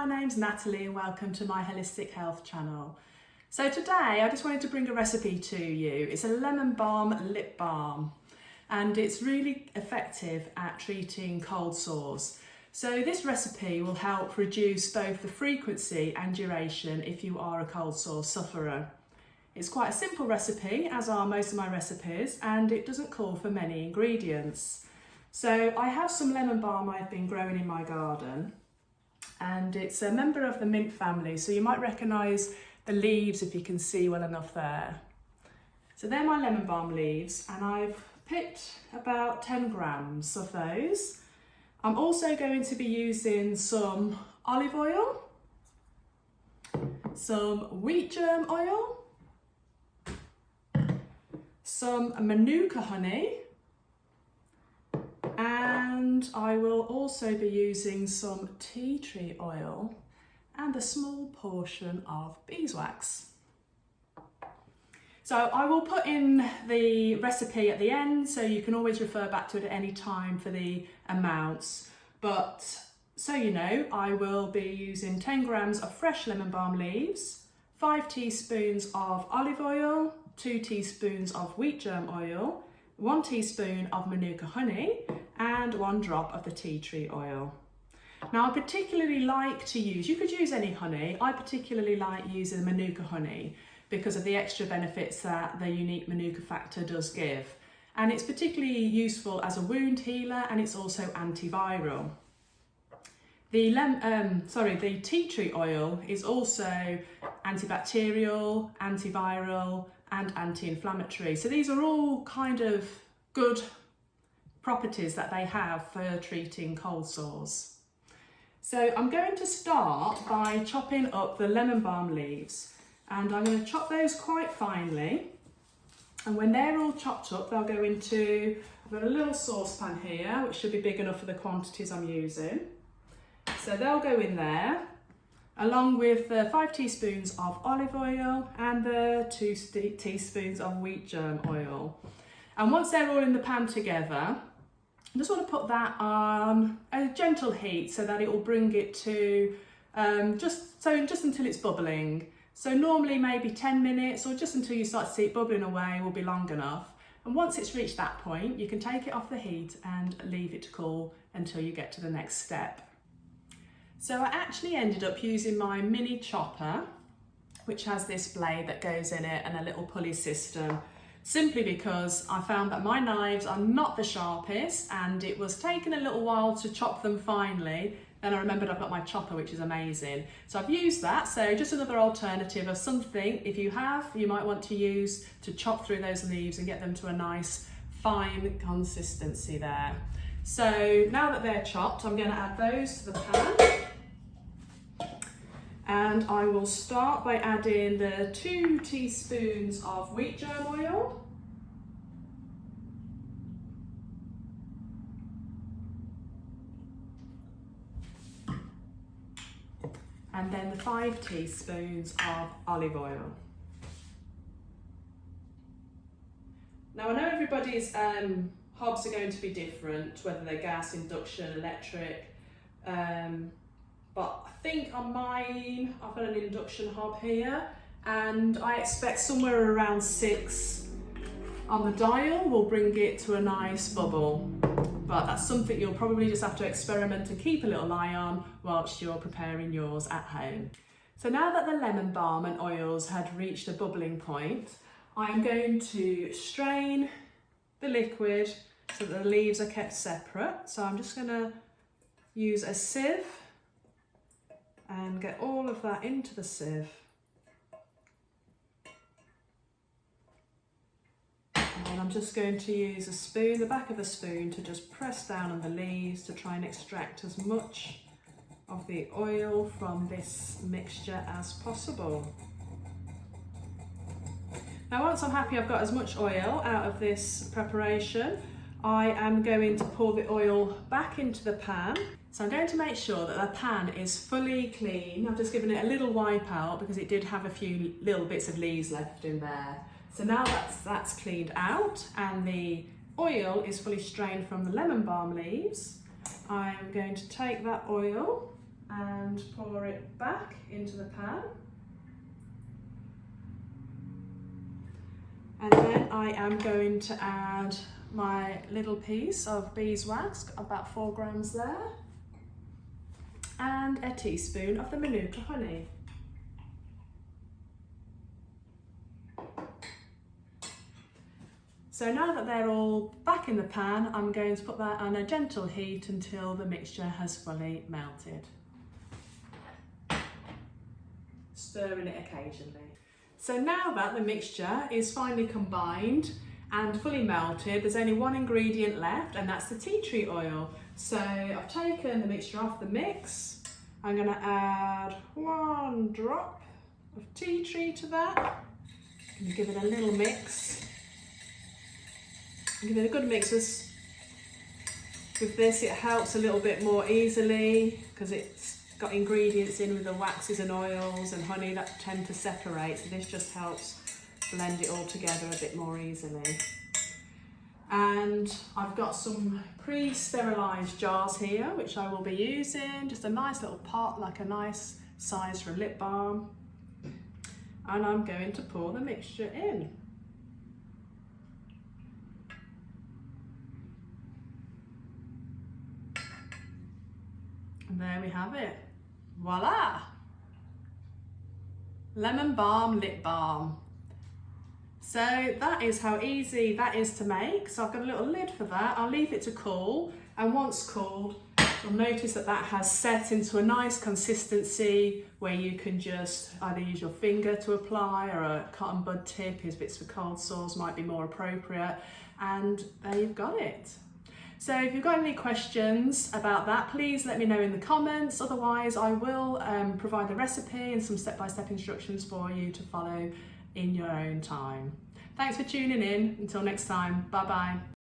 my name's Natalie and welcome to my Holistic Health channel. So today I just wanted to bring a recipe to you. It's a lemon balm lip balm and it's really effective at treating cold sores. So this recipe will help reduce both the frequency and duration if you are a cold sore sufferer. It's quite a simple recipe, as are most of my recipes, and it doesn't call for many ingredients. So I have some lemon balm I've been growing in my garden, and it's a member of the mint family, so you might recognise the leaves if you can see well enough there. So they're my lemon balm leaves, and I've picked about 10 grams of those. I'm also going to be using some olive oil, some wheat germ oil, some manuka honey, and I will also be using some tea tree oil and a small portion of beeswax. So I will put in the recipe at the end, so you can always refer back to it at any time for the amounts. But so you know, I will be using 10 grams of fresh lemon balm leaves, 5 teaspoons of olive oil, 2 teaspoons of wheat germ oil, 1 teaspoon of manuka honey, and 1 drop of the tea tree oil. Now I particularly like to use, you could use any honey, I particularly like using manuka honey because of the extra benefits that the unique manuka factor does give. And it's particularly useful as a wound healer, and it's also antiviral. The tea tree oil is also antibacterial, antiviral, and anti-inflammatory. So these are all kind of good properties that they have for treating cold sores. So I'm going to start by chopping up the lemon balm leaves, and I'm going to chop those quite finely. And when they're all chopped up, they'll go into, I've got a little saucepan here, which should be big enough for the quantities I'm using. So they'll go in there, along with the 5 teaspoons of olive oil and the 2 teaspoons of wheat germ oil. And once they're all in the pan together, I just want to put that on a gentle heat so that it will bring it to just until it's bubbling. So normally maybe 10 minutes or just until you start to see it bubbling away will be long enough. And once it's reached that point, you can take it off the heat and leave it to cool until you get to the next step. So I actually ended up using my mini chopper, which has this blade that goes in it and a little pulley system, simply because I found that my knives are not the sharpest and it was taking a little while to chop them finely. Then I remembered I've got my chopper, which is amazing. So I've used that, so just another alternative of something, if you have, you might want to use to chop through those leaves and get them to a nice fine consistency there. So now that they're chopped, I'm going to add those to the pan. And I will start by adding the 2 teaspoons of wheat germ oil. And then the 5 teaspoons of olive oil. Now I know everybody's hobs are going to be different, whether they're gas, induction, electric, but I think on mine, I've got an induction hob here, and I expect somewhere around 6 on the dial will bring it to a nice bubble. But that's something you'll probably just have to experiment and keep a little eye on whilst you're preparing yours at home. So now that the lemon balm and oils had reached a bubbling point, I'm going to strain the liquid so that the leaves are kept separate. So I'm just going to use a sieve and get all of that into the sieve. And I'm just going to use a spoon, the back of a spoon, to just press down on the leaves to try and extract as much of the oil from this mixture as possible. Now once I'm happy I've got as much oil out of this preparation, I am going to pour the oil back into the pan. So I'm going to make sure that the pan is fully clean. I've just given it a little wipe out because it did have a few little bits of leaves left in there. So now that's cleaned out and the oil is fully strained from the lemon balm leaves, I'm going to take that oil and pour it back into the pan. And then I am going to add my little piece of beeswax, about 4 grams there, and a teaspoon of the manuka honey. So now that they're all back in the pan, I'm going to put that on a gentle heat until the mixture has fully melted. Stirring it occasionally. So now that the mixture is finally combined and fully melted, there's only one ingredient left, and that's the tea tree oil. So I've taken the mixture off the mix. I'm going to add 1 drop of tea tree to that. And give it a little mix. Give it a good mix. With this, it helps a little bit more easily because it's got ingredients in with the waxes and oils and honey that tend to separate. So this just helps blend it all together a bit more easily. And I've got some pre-sterilised jars here, which I will be using. Just a nice little pot, like a nice size for a lip balm. And I'm going to pour the mixture in. And there we have it. Voila! Lemon balm lip balm. So that is how easy that is to make. So I've got a little lid for that. I'll leave it to cool, and once cooled, you'll notice that that has set into a nice consistency where you can just either use your finger to apply, or a cotton bud tip if it's for cold sores might be more appropriate. And there you've got it. So if you've got any questions about that, please let me know in the comments. Otherwise, I will provide the recipe and some step-by-step instructions for you to follow in your own time. Thanks for tuning in. Until next time, bye-bye.